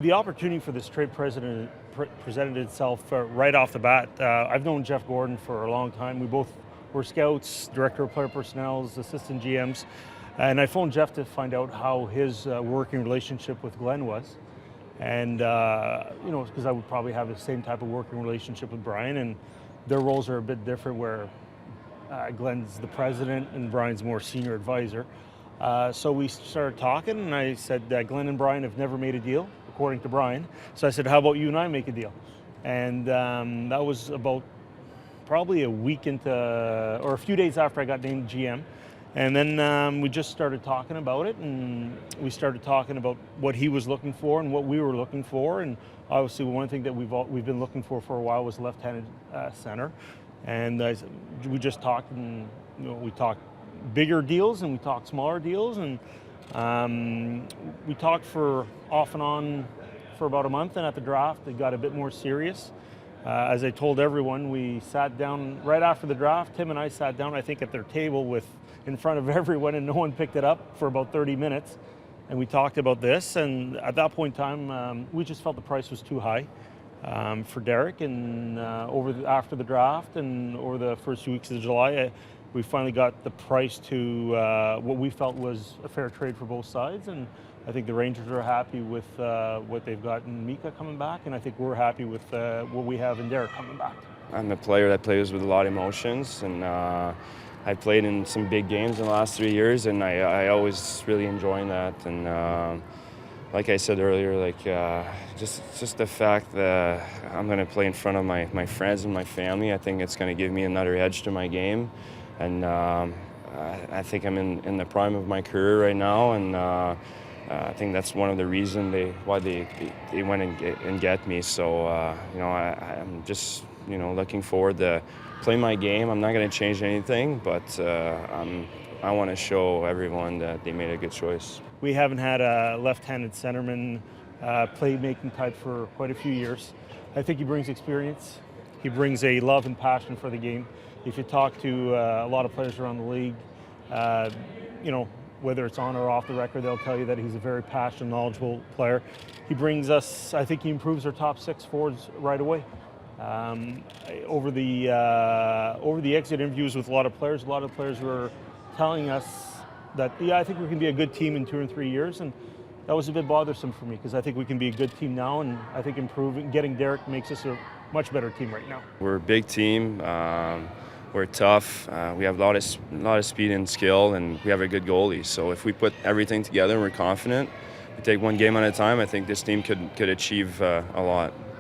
The opportunity for this trade presented itself right off the bat. I've known Jeff Gordon for a long time. We both were scouts, director of player personnel, assistant GMs, and I phoned Jeff to find out how his working relationship with Glenn was. And because I would probably have the same type of working relationship with Brian, and their roles are a bit different where Glenn's the president and Brian's more senior advisor. So we started talking, and I said that Glenn and Brian have never made a deal, according to Brian. So I said, how about you and I make a deal? And that was about probably a week into, or a few days after I got named GM. And then we just started talking about it, and we started talking about what he was looking for and what we were looking for. And obviously one thing that we've been looking for a while was left-handed center. And we just talked, and we talked bigger deals and we talked smaller deals, and we talked for off and on for about a month, and at the draft it got a bit more serious. As I told everyone, we sat down right after the draft. Tim and I sat down, I think, at their table in front of everyone, and no one picked it up for about 30 minutes. And we talked about this, and at that point in time, we just felt the price was too high for Derrick. And after the draft and over the first 2 weeks of July, we finally got the price to what we felt was a fair trade for both sides. And I think the Rangers are happy with what they've got in Mika coming back, and I think we're happy with what we have in Derrick coming back. I'm a player that plays with a lot of emotions, and I played in some big games in the last 3 years, and I always really enjoying that. And like I said earlier, just the fact that I'm going to play in front of my friends and my family, I think it's going to give me another edge to my game. And I think I'm in the prime of my career right now, and I think that's one of the reasons why they went and get me. So I'm just looking forward to play my game. I'm not going to change anything, but I want to show everyone that they made a good choice. We haven't had a left-handed centerman playmaking type for quite a few years. I think he brings experience. He brings a love and passion for the game. If you talk to a lot of players around the league, whether it's on or off the record, they'll tell you that he's a very passionate, knowledgeable player. He brings us, I think he improves our top six forwards right away. Over the exit interviews with a lot of players were telling us that, I think we can be a good team in 2 or 3 years, and that was a bit bothersome for me, because I think we can be a good team now, and I think getting Derrick makes us a much better team right now. We're a big team. We're tough. We have a lot of speed and skill, and we have a good goalie. So if we put everything together and we're confident, we take one game at a time, I think this team could achieve a lot.